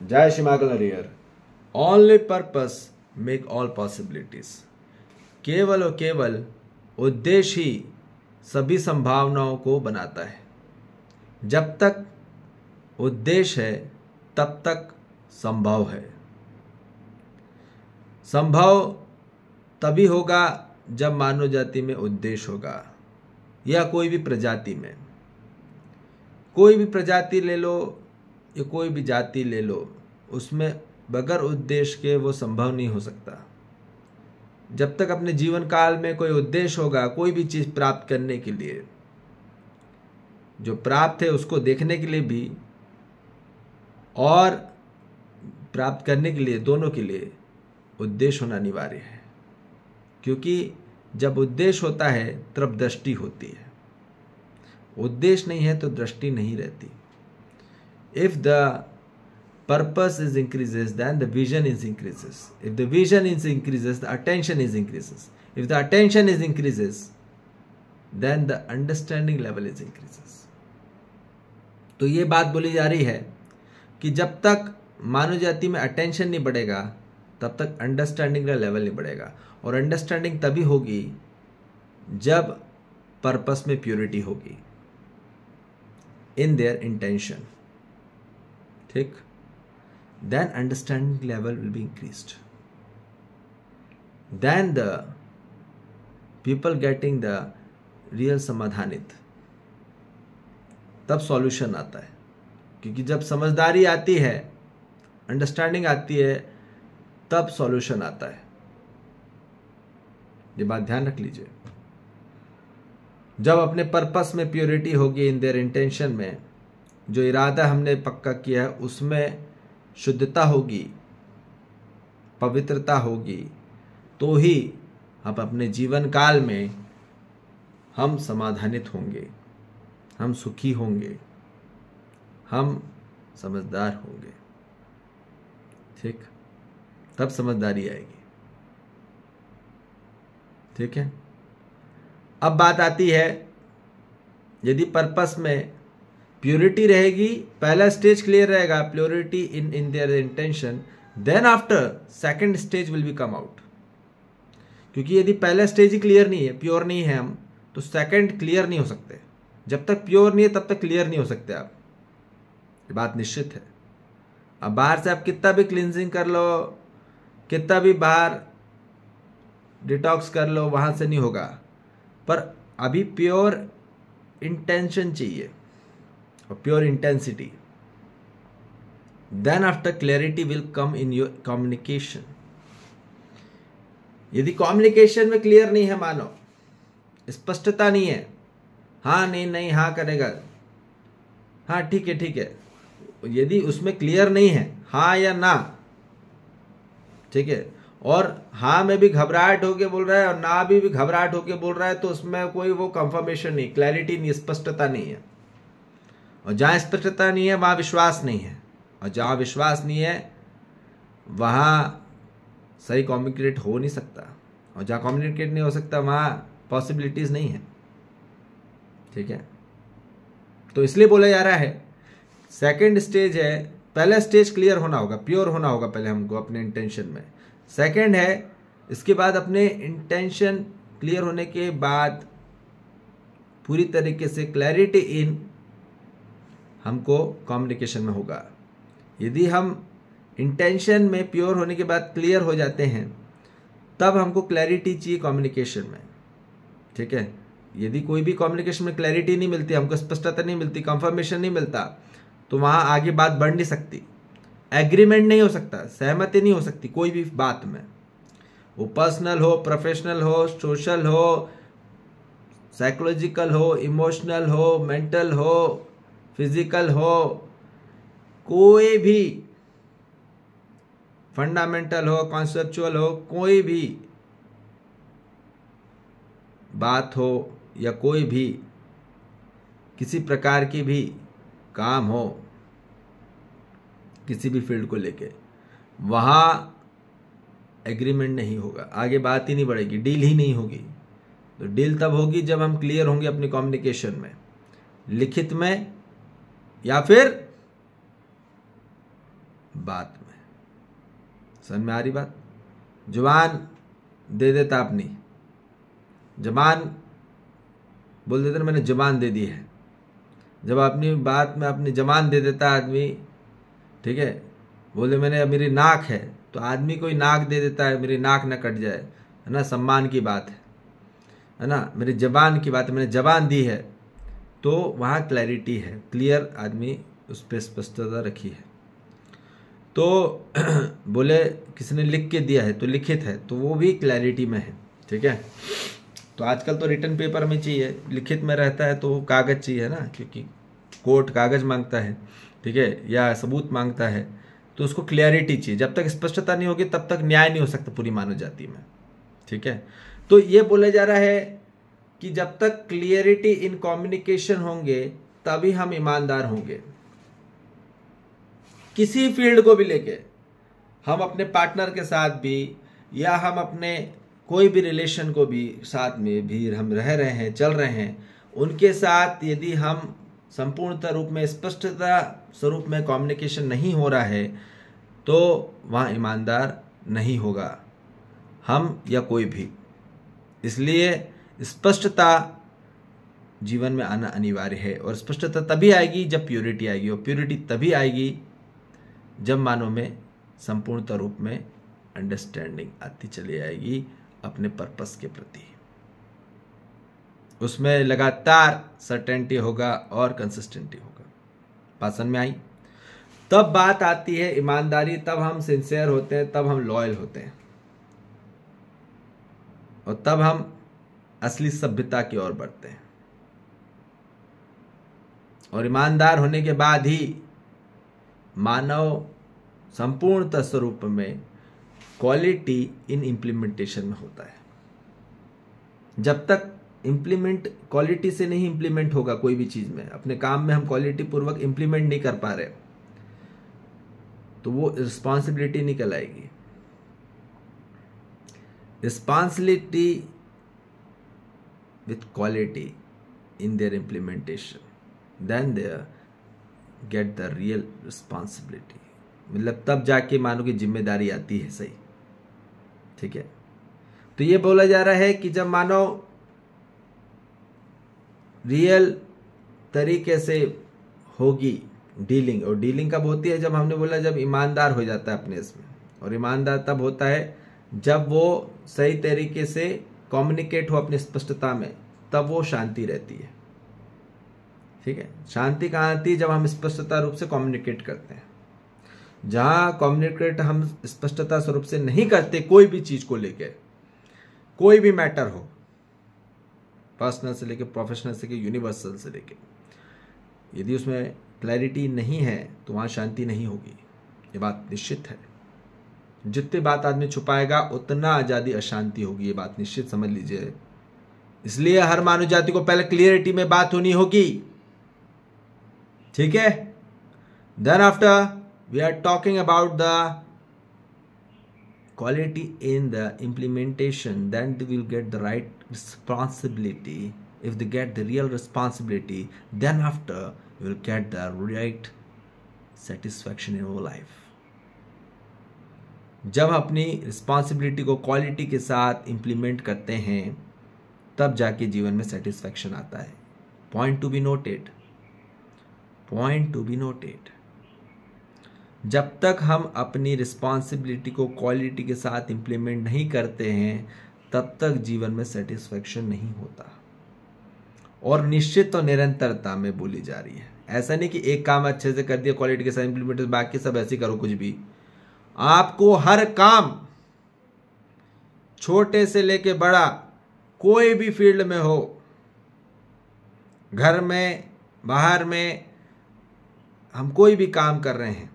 जय श्री मागलरियर। Only purpose make all possibilities. केवल और केवल उद्देश्य ही सभी संभावनाओं को बनाता है। जब तक उद्देश्य है तब तक संभव है। संभव तभी होगा जब मानव जाति में उद्देश्य होगा, या कोई भी प्रजाति में। कोई भी प्रजाति ले लो या कोई भी जाति ले लो, उसमें बगैर उद्देश्य के वो संभव नहीं हो सकता। जब तक अपने जीवन काल में कोई उद्देश्य होगा, कोई भी चीज़ प्राप्त करने के लिए, जो प्राप्त है उसको देखने के लिए भी और प्राप्त करने के लिए, दोनों के लिए उद्देश्य होना अनिवार्य है। क्योंकि जब उद्देश्य होता है तब दृष्टि होती है। उद्देश्य नहीं है तो दृष्टि नहीं रहती। If the purpose is increases, then the vision is increases. If the vision is increases, the attention is increases. If the attention is increases, then the understanding level is increases. तो ये बात बोली जा रही है कि जब तक मानव जाति में अटेंशन नहीं बढ़ेगा तब तक अंडरस्टैंडिंग का लेवल नहीं बढ़ेगा। और अंडरस्टैंडिंग तभी होगी जब पर्पस में प्योरिटी होगी, इन देयर इंटेंशन। ठीक? then understanding level will be increased, then the people getting the real समाधानित, तब सॉल्यूशन आता है। क्योंकि जब समझदारी आती है, अंडरस्टैंडिंग आती है, तब सॉल्यूशन आता है। ये बात ध्यान रख लीजिए। जब अपने पर्पस में प्योरिटी होगी, इन देयर इंटेंशन में, जो इरादा हमने पक्का किया है उसमें शुद्धता होगी, पवित्रता होगी, तो ही हम अपने जीवन काल में हम समाधानित होंगे, हम सुखी होंगे, हम समझदार होंगे। ठीक? तब समझदारी आएगी। ठीक है? अब बात आती है, यदि पर्पस में प्योरिटी रहेगी, पहला स्टेज क्लियर रहेगा, purity in their intention, then after second stage will be come out. क्योंकि यदि पहला स्टेज ही क्लियर नहीं है, प्योर नहीं है हम, तो सेकंड क्लियर नहीं हो सकते। जब तक प्योर नहीं है तब तक क्लियर नहीं हो सकते आप। ये बात निश्चित है। अब बाहर से आप कितना भी क्लींजिंग कर लो, कितना भी बाहर डिटॉक्स कर लो, वहां से नहीं होगा। पर अभी प्योर इंटेंशन चाहिए और pure intensity. Then after clarity will come in your communication. यदि कम्युनिकेशन में क्लियर नहीं है, मानो स्पष्टता नहीं है, हाँ नहीं नहीं हाँ करेगा, हाँ ठीक है ठीक है, यदि उसमें क्लियर नहीं है हाँ या ना, ठीक है, और हाँ में भी घबराहट होके बोल रहा है और ना भी घबराहट होके बोल रहा है, तो उसमें कोई वो कंफर्मेशन नहीं, क्लैरिटी नहीं, स्पष्टता नहीं है। और जहाँ स्पष्टता नहीं है वहाँ विश्वास नहीं है, और जहाँ विश्वास नहीं है वहाँ सही कम्युनिकेट हो नहीं सकता, और जहाँ कम्युनिकेट नहीं हो सकता वहाँ पॉसिबिलिटीज़ नहीं है। ठीक है? तो इसलिए बोला जा रहा है सेकंड स्टेज है, पहला स्टेज क्लियर होना होगा, प्योर होना होगा पहले हमको अपने इंटेंशन में। सेकंड है, इसके बाद अपने इंटेंशन क्लियर होने के बाद पूरी तरीके से क्लैरिटी इन हमको कम्युनिकेशन में होगा। यदि हम इंटेंशन में प्योर होने के बाद क्लियर हो जाते हैं, तब हमको क्लैरिटी चाहिए कम्युनिकेशन में। ठीक है? यदि कोई भी कम्युनिकेशन में क्लैरिटी नहीं मिलती, हमको स्पष्टता नहीं मिलती, कंफर्मेशन नहीं मिलता, तो वहाँ आगे बात बढ़ नहीं सकती, एग्रीमेंट नहीं हो सकता, सहमति नहीं हो सकती कोई भी बात में। वो पर्सनल हो, प्रोफेशनल हो, सोशल हो, साइकोलॉजिकल हो, इमोशनल हो, मेंटल हो, फिजिकल हो, कोई भी फंडामेंटल हो, कॉन्सेप्चुअल हो, कोई भी बात हो या कोई भी किसी प्रकार की भी काम हो, किसी भी फील्ड को लेके, वहाँ एग्रीमेंट नहीं होगा, आगे बात ही नहीं बढ़ेगी, डील ही नहीं होगी। तो डील तब होगी जब हम क्लियर होंगे अपनी कम्युनिकेशन में, लिखित में या फिर बात में। समझ में आ रही बात? जुबान दे देता अपनी, जबान बोल देते ना मैंने जबान दे दी है, जब अपनी बात में अपनी जबान दे देता आदमी, ठीक है, बोले मैंने मेरी नाक है तो आदमी कोई नाक दे देता है, मेरी नाक न कट जाए, है ना, सम्मान की बात है ना, मेरी जबान की बात है, मैंने जबान दी है, तो वहाँ क्लैरिटी है, क्लियर आदमी उस पर स्पष्टता रखी है। तो बोले किसी ने लिख के दिया है तो लिखित है, तो वो भी क्लैरिटी में है, ठीक है। तो आजकल तो रिटर्न पेपर में चाहिए, लिखित में रहता है तो कागज़ चाहिए ना, क्योंकि कोर्ट कागज़ मांगता है, ठीक है, या सबूत मांगता है, तो उसको क्लैरिटी चाहिए। जब तक स्पष्टता नहीं होगी तब तक न्याय नहीं हो सकता पूरी मानव जाति में, ठीक है। तो ये बोला जा रहा है कि जब तक क्लियरिटी इन कम्युनिकेशन होंगे तभी हम ईमानदार होंगे। किसी फील्ड को भी लेके, हम अपने पार्टनर के साथ भी, या हम अपने कोई भी रिलेशन को भी साथ में भी हम रह रहे हैं, चल रहे हैं, उनके साथ यदि हम संपूर्णता रूप में, स्पष्टता स्वरूप में कम्युनिकेशन नहीं हो रहा है तो वहाँ ईमानदार नहीं होगा हम या कोई भी। इसलिए स्पष्टता जीवन में आना अनिवार्य है, और स्पष्टता तभी आएगी जब प्योरिटी आएगी, और प्योरिटी तभी आएगी जब मानव में संपूर्णता रूप में अंडरस्टैंडिंग आती चली आएगी अपने पर्पस के प्रति। उसमें लगातार सर्टेनिटी होगा और कंसिस्टेंटी होगा। बात समझ में आई? तब बात आती है ईमानदारी, तब हम सिंसियर होते हैं, तब हम लॉयल होते हैं, और तब हम असली सभ्यता की ओर बढ़ते हैं। और ईमानदार होने के बाद ही मानव संपूर्णता स्वरूप में क्वालिटी इन इम्प्लीमेंटेशन में होता है। जब तक इम्प्लीमेंट क्वालिटी से नहीं इम्प्लीमेंट होगा कोई भी चीज में, अपने काम में हम क्वालिटी पूर्वक इम्प्लीमेंट नहीं कर पा रहे, तो वो रिस्पॉन्सिबिलिटी निकल आएगी। Responsibility with quality in their implementation, then there get the real responsibility. मतलब तब जाके मानो की जिम्मेदारी आती है, सही, ठीक है। तो ये बोला जा रहा है कि जब मानव रियल तरीके से होगी डीलिंग, और डीलिंग कब होती है? जब हमने बोला जब ईमानदार हो जाता है अपने इसमें, और ईमानदार तब होता है जब वो सही तरीके से कम्युनिकेट हो अपनी स्पष्टता में, तब वो शांति रहती है, ठीक है। शांति कहाँ आती है? जब हम स्पष्टता रूप से कम्युनिकेट करते हैं। जहां कम्युनिकेट हम स्पष्टता स्वरूप से नहीं करते, कोई भी चीज को लेके, कोई भी मैटर हो, पर्सनल से लेके प्रोफेशनल से लेके यूनिवर्सल से लेके, यदि उसमें क्लैरिटी नहीं है तो वहां शांति नहीं होगी। ये बात निश्चित है। जितनी बात आदमी छुपाएगा उतना आजादी अशांति होगी, ये बात निश्चित समझ लीजिए। इसलिए हर मानव जाति को पहले क्लियरिटी में बात होनी होगी, ठीक है। Then after we are talking about the quality in the implementation, then they will get the right responsibility. If they get the real responsibility, then after you will get the right satisfaction in your life. जब अपनी responsibility को quality के साथ implement करते हैं तब जाके जीवन में सेटिस्फैक्शन आता है। Point to be noted, point to be noted. जब तक हम अपनी रिस्पॉन्सिबिलिटी को क्वालिटी के साथ इंप्लीमेंट नहीं करते हैं तब तक जीवन में सेटिस्फैक्शन नहीं होता, और निश्चित और निरंतरता में बोली जा रही है। ऐसा नहीं कि एक काम अच्छे से कर दिया क्वालिटी के साथ इंप्लीमेंट, बाकी सब ऐसे करो कुछ भी। आपको हर काम, छोटे से लेके बड़ा, कोई भी फील्ड में हो, घर में, बाहर में, हम कोई भी काम कर रहे हैं,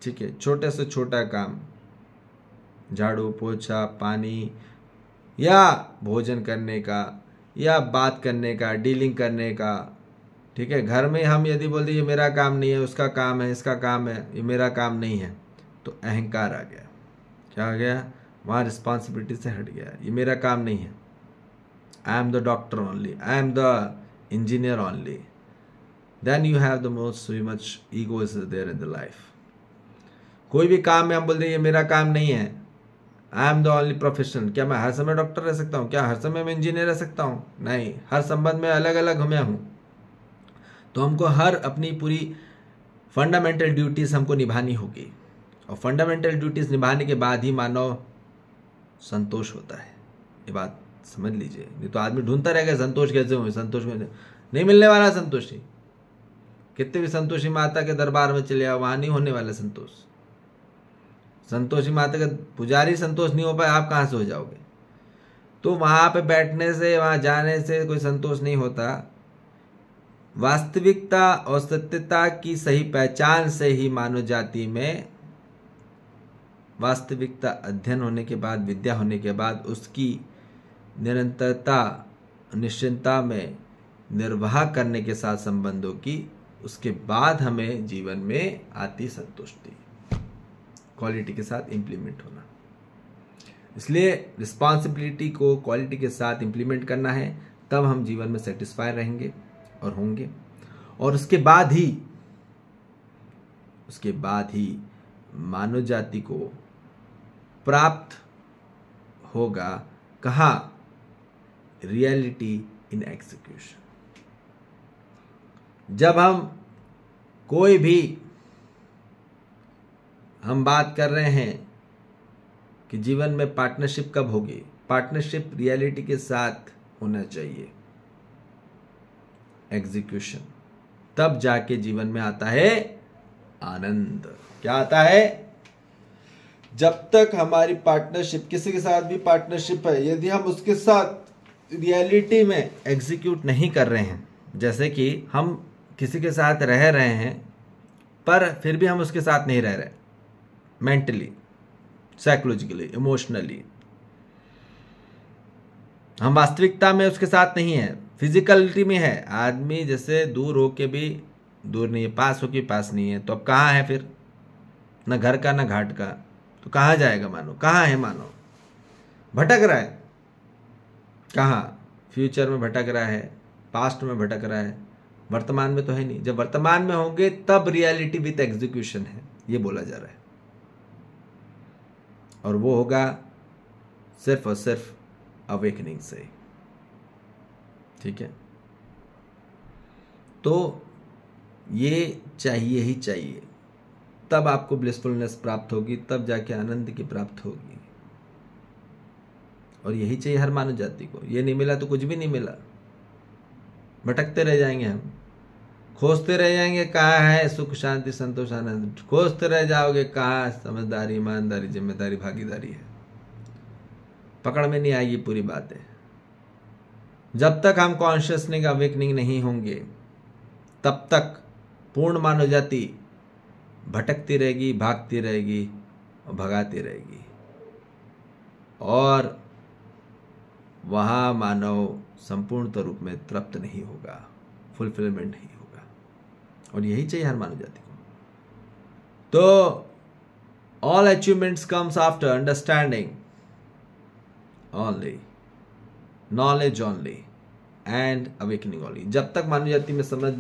ठीक है, छोटे से छोटा काम, झाड़ू पोछा, पानी, या भोजन करने का, या बात करने का, डीलिंग करने का, ठीक है। घर में हम यदि बोल दें ये मेरा काम नहीं है, उसका काम है, इसका काम है, ये मेरा काम नहीं है, तो अहंकार आ गया। क्या आ गया? वहाँ रिस्पॉन्सिबिलिटी से हट गया। ये मेरा काम नहीं है, I am the doctor only, I am the engineer only. Then you have the most so much ego is there in the life. कोई भी काम में हम बोलते हैं ये मेरा काम नहीं है, I am the only profession. क्या मैं हर समय डॉक्टर रह सकता हूँ? क्या हर समय मैं इंजीनियर रह सकता हूँ? नहीं, हर संबंध में अलग अलग मैं हूँ। तो हमको हर अपनी पूरी फंडामेंटल ड्यूटीज़ हमको निभानी होगी, और फंडामेंटल ड्यूटीज़ निभाने के बाद ही मानव संतोष होता है। ये बात समझ लीजिए, नहीं तो आदमी ढूंढता रहेगा संतोष कैसे हो, संतोष कैसे, नहीं मिलने वाला संतोषी। कितने भी संतोषी माता के दरबार में चले आओ, वहाँ नहीं होने वाला संतोष। संतोषी माता का पुजारी संतोष नहीं हो पाए, आप कहाँ से हो जाओगे? तो वहाँ पे बैठने से, वहाँ जाने से कोई संतोष नहीं होता। वास्तविकता और सत्यता की सही पहचान से ही मानव जाति में वास्तविकता अध्ययन होने के बाद, विद्या होने के बाद, उसकी निरंतरता, निश्चिंतता में निर्वाह करने के साथ संबंधों की, उसके बाद हमें जीवन में आती संतुष्टि, क्वालिटी के साथ इंप्लीमेंट होना। इसलिए रिस्पॉन्सिबिलिटी को क्वालिटी के साथ इंप्लीमेंट करना है, तब हम जीवन में सेटिस्फाई रहेंगे और होंगे। और उसके बाद ही मानव जाति को प्राप्त होगा कहाँ? Reality in execution. जब हम कोई भी हम बात कर रहे हैं कि जीवन में पार्टनरशिप कब होगी, पार्टनरशिप रियलिटी के साथ होना चाहिए, एग्जीक्यूशन, तब जाके जीवन में आता है आनंद। क्या आता है? जब तक हमारी पार्टनरशिप, किसी के साथ भी पार्टनरशिप है, यदि हम उसके साथ रियलिटी में एग्जीक्यूट नहीं कर रहे हैं, जैसे कि हम किसी के साथ रह रहे हैं पर फिर भी हम उसके साथ नहीं रह रहे, मेंटली, साइकोलॉजिकली, इमोशनली, हम वास्तविकता में उसके साथ नहीं है, फिजिकलिटी में है। आदमी जैसे दूर हो के भी दूर नहीं है, पास हो के पास नहीं है, तो अब कहाँ है फिर? न घर का न घाट का, तो कहाँ जाएगा मानो? कहाँ है मानो? भटक रहा है। कहाँ? फ्यूचर में भटक रहा है, पास्ट में भटक रहा है, वर्तमान में तो है नहीं। जब वर्तमान में होंगे तब रियलिटी विथ एग्जीक्यूशन है, ये बोला जा रहा है। और वो होगा सिर्फ और सिर्फ अवेकनिंग से। ठीक है, तो ये चाहिए ही चाहिए, तब आपको ब्लिसफुलनेस प्राप्त होगी, तब जाके आनंद की प्राप्त होगी। और यही चाहिए हर मानव जाति को। ये नहीं मिला तो कुछ भी नहीं मिला, भटकते रह जाएंगे हम, खोजते रह जाएंगे कहाँ है सुख शांति संतोष आनंद, खोजते रह जाओगे कहाँ समझदारी ईमानदारी जिम्मेदारी भागीदारी है, पकड़ में नहीं आएगी पूरी बातें। जब तक हम कॉन्शियसनेस अवेकनिंग नहीं होंगे तब तक पूर्ण मानव जाति भटकती रहेगी, भागती रहेगी और भगाती रहेगी, और वहाँ मानव संपूर्ण रूप में तृप्त नहीं होगा, फुलफिलमेंट नहीं होगा। और यही चाहिए हर मानव जाति को। तो all achievements comes after understanding only, knowledge only and awakening only. जब तक मानव जाति में समझ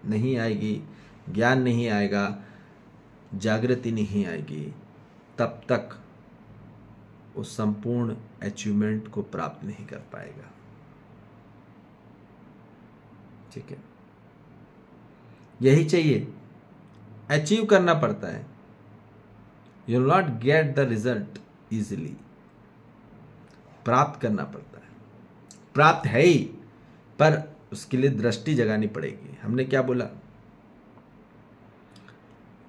नहीं आएगी, ज्ञान नहीं आएगा, जागृति नहीं आएगी, तब तक उस संपूर्ण अचीवमेंट को प्राप्त नहीं कर पाएगा। ठीक है, यही चाहिए, अचीव करना पड़ता है। You will not get the result easily, प्राप्त करना पड़ता है। प्राप्त है ही, पर उसके लिए दृष्टि जगानी पड़ेगी। हमने क्या बोला?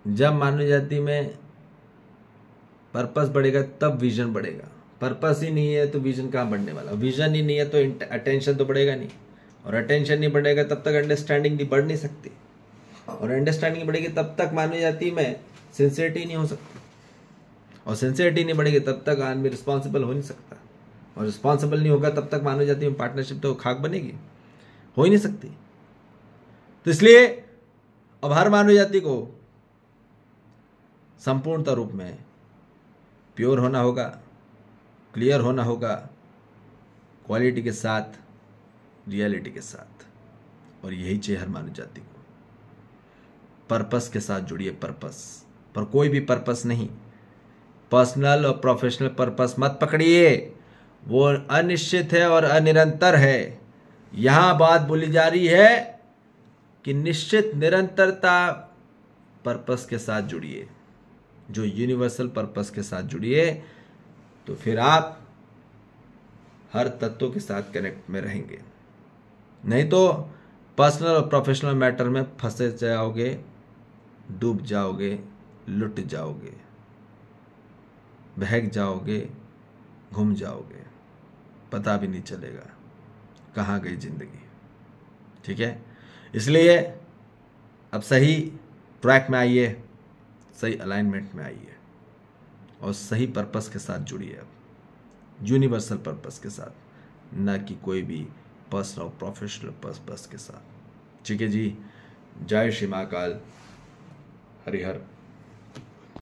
जब मानव जाति में पर्पस बढ़ेगा तब विजन बढ़ेगा। पर्पस ही नहीं है तो विजन कहाँ बढ़ने वाला? विजन ही नहीं है तो अटेंशन तो बढ़ेगा नहीं, और अटेंशन नहीं बढ़ेगा तब तक अंडरस्टैंडिंग नहीं बढ़ नहीं सकती, और अंडरस्टैंडिंग बढ़ेगी तब तक मानव जाति में सिंसियरिटी नहीं हो सकती, और सिंसियरिटी नहीं बढ़ेगी तब तक आदमी रिस्पॉन्सिबल हो नहीं सकता, और रिस्पॉन्सिबल नहीं होगा तब तक मानव जाति में पार्टनरशिप तो खाक बनेगी, हो ही नहीं सकती। तो इसलिए अब हर मानव जाति को संपूर्णता रूप में प्योर होना होगा, क्लियर होना होगा, क्वालिटी के साथ, रियलिटी के साथ। और यही चाहिए हर मानव जाति को। पर्पस के साथ जुड़िए, पर्पस, पर कोई भी पर्पस नहीं। पर्सनल और प्रोफेशनल पर्पस मत पकड़िए, वो अनिश्चित है और अनिरंतर है। यहां बात बोली जा रही है कि निश्चित निरंतरता पर्पस के साथ जुड़िए, जो यूनिवर्सल पर्पस के साथ जुड़िए, तो फिर आप हर तत्व के साथ कनेक्ट में रहेंगे। नहीं तो पर्सनल और प्रोफेशनल मैटर में फंसे जाओगे, डूब जाओगे, लुट जाओगे, बहक जाओगे, घूम जाओगे, पता भी नहीं चलेगा कहाँ गई जिंदगी। ठीक है, इसलिए अब सही ट्रैक में आइए, सही अलाइनमेंट में आइए और सही पर्पस के साथ जुड़िए, अब यूनिवर्सल पर्पस के साथ, ना कि कोई भी पर्सनल और प्रोफेशनल पर्पस के साथ। ठीक है जी, जय श्री महाकाल, हरिहर।